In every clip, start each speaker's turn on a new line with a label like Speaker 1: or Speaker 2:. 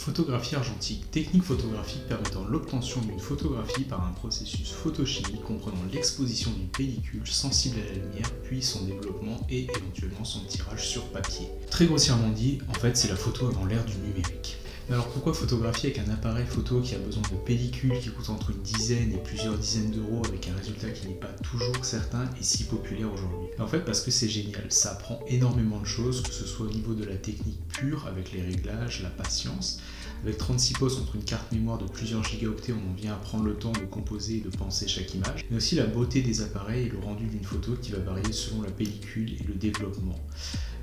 Speaker 1: Photographie argentique, technique photographique permettant l'obtention d'une photographie par un processus photochimique comprenant l'exposition d'une pellicule sensible à la lumière, puis son développement et éventuellement son tirage sur papier. Très grossièrement dit, en fait c'est la photo avant l'ère du numérique. Mais alors pourquoi photographier avec un appareil photo qui a besoin de pellicules qui coûtent entre une dizaine et plusieurs dizaines d'euros avec un résultat qui n'est pas toujours certain et si populaire aujourd'hui? En fait parce que c'est génial, ça apprend énormément de choses, que ce soit au niveau de la technique pure avec les réglages, la patience. Avec 36 postes contre une carte mémoire de plusieurs gigaoctets, on en vient à prendre le temps de composer et de penser chaque image, mais aussi la beauté des appareils et le rendu d'une photo qui va varier selon la pellicule et le développement.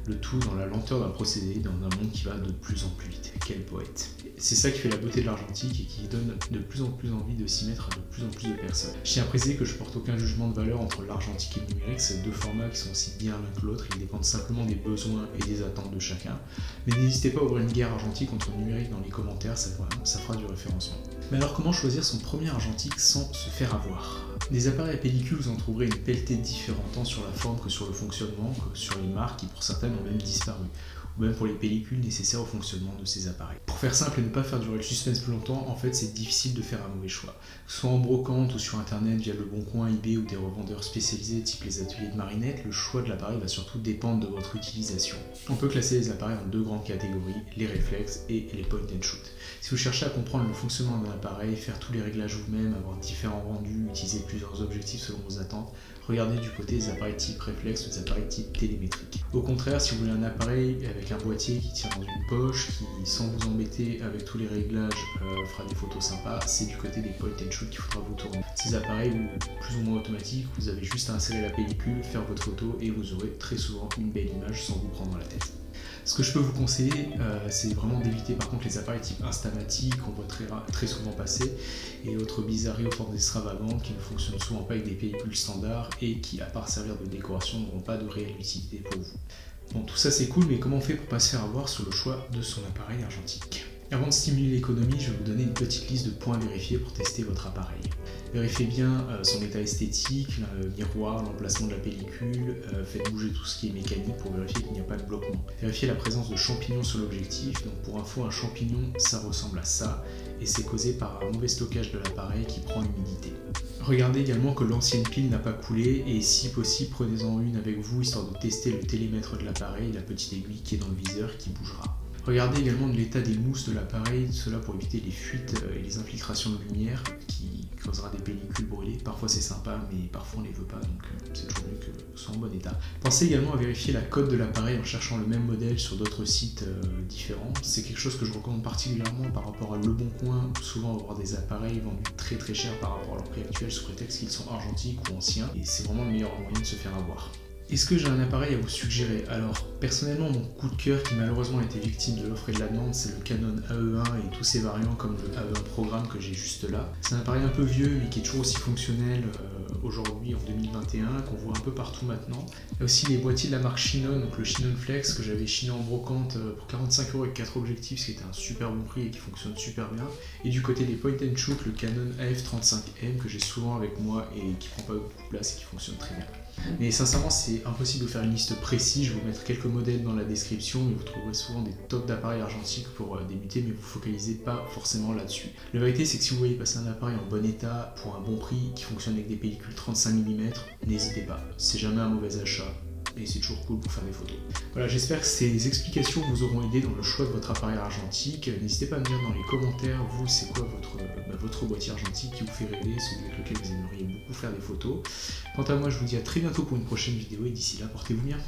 Speaker 1: Le tout dans la lenteur d'un procédé, dans un monde qui va de plus en plus vite. Quel poète! C'est ça qui fait la beauté de l'argentique et qui donne de plus en plus envie de s'y mettre à de plus en plus de personnes. Je tiens à préciser que je porte aucun jugement de valeur entre l'argentique et le numérique, c'est deux formats qui sont aussi bien l'un que l'autre, ils dépendent simplement des besoins et des attentes de chacun. Mais n'hésitez pas à ouvrir une guerre argentique contre le numérique dans les commentaires, ça fera du référencement. Mais alors comment choisir son premier argentique sans se faire avoir? Des appareils à pellicule, vous en trouverez une pelletée différente, tant sur la forme que sur le fonctionnement, que sur les marques qui pour certaines ont même disparu, ou même pour les pellicules nécessaires au fonctionnement de ces appareils. Pour faire simple et ne pas faire durer le suspense plus longtemps, en fait c'est difficile de faire un mauvais choix. Que ce soit en brocante ou sur internet via Le Bon Coin, eBay ou des revendeurs spécialisés type les ateliers de marinettes, le choix de l'appareil va surtout dépendre de votre utilisation. On peut classer les appareils en deux grandes catégories, les réflexes et les point and shoot. Si vous cherchez à comprendre le fonctionnement d'un appareil, faire tous les réglages vous-même, avoir différents rendus, utiliser plusieurs objectifs selon vos attentes, regardez du côté des appareils type réflexe ou des appareils type télémétrique. Au contraire, si vous voulez un appareil avec un boîtier qui tient dans une poche, qui sans vous embêter avec tous les réglages fera des photos sympas, c'est du côté des point and shoot qu'il faudra vous tourner. Ces appareils, plus ou moins automatiques, vous avez juste à insérer la pellicule, faire votre photo et vous aurez très souvent une belle image sans vous prendre la tête. Ce que je peux vous conseiller, c'est vraiment d'éviter par contre les appareils type Instamatic qu'on voit très souvent passer et autres bizarreries aux formes extravagantes qui ne fonctionnent souvent pas avec des pellicules standards et qui, à part servir de décoration, n'auront pas de réelle utilité pour vous. Bon, tout ça c'est cool, mais comment on fait pour pas se faire avoir sur le choix de son appareil argentique? Avant de stimuler l'économie, je vais vous donner une petite liste de points à vérifier pour tester votre appareil. Vérifiez bien son état esthétique, le miroir, l'emplacement de la pellicule, faites bouger tout ce qui est mécanique pour vérifier qu'il n'y a pas de bloquement. Vérifiez la présence de champignons sur l'objectif, donc pour info un champignon ça ressemble à ça et c'est causé par un mauvais stockage de l'appareil qui prend l'humidité. Regardez également que l'ancienne pile n'a pas coulé et si possible prenez-en une avec vous histoire de tester le télémètre de l'appareil, la petite aiguille qui est dans le viseur qui bougera. Regardez également de l'état des mousses de l'appareil, cela pour éviter les fuites et les infiltrations de lumière qui causera des pellicules brûlées. Parfois c'est sympa mais parfois on les veut pas donc c'est toujours mieux que ce soit en bon état. Pensez également à vérifier la cote de l'appareil en cherchant le même modèle sur d'autres sites différents. C'est quelque chose que je recommande particulièrement par rapport à Le Bon Coin. Souvent on va avoir des appareils vendus très cher par rapport à leur prix actuel sous prétexte qu'ils sont argentiques ou anciens et c'est vraiment le meilleur moyen de se faire avoir. Est-ce que j'ai un appareil à vous suggérer? Alors personnellement mon coup de cœur qui malheureusement a été victime de l'offre et de la demande, c'est le Canon AE1 et tous ses variants comme le AE1 Programme que j'ai juste là. C'est un appareil un peu vieux mais qui est toujours aussi fonctionnel aujourd'hui en 2021, qu'on voit un peu partout maintenant. Il y a aussi les boîtiers de la marque Chinon, donc le Chinon Flex que j'avais chiné en brocante pour 45 € avec 4 objectifs, ce qui était un super bon prix et qui fonctionne super bien. Et du côté des point and shoot, le Canon AF35M que j'ai souvent avec moi et qui prend pas beaucoup de place et qui fonctionne très bien. Mais sincèrement c'est impossible de faire une liste précise, je vais vous mettre quelques modèles dans la description mais vous trouverez souvent des tops d'appareils argentiques pour débuter mais vous focalisez pas forcément là-dessus. La vérité c'est que si vous voyez passer un appareil en bon état pour un bon prix qui fonctionne avec des pellicules 35 mm, n'hésitez pas, c'est jamais un mauvais achat. Et c'est toujours cool pour faire des photos. Voilà, j'espère que ces explications vous auront aidé dans le choix de votre appareil argentique. N'hésitez pas à me dire dans les commentaires, vous, c'est quoi votre boîtier argentique qui vous fait rêver, celui avec lequel vous aimeriez beaucoup faire des photos. Quant à moi, je vous dis à très bientôt pour une prochaine vidéo et d'ici là, portez-vous bien.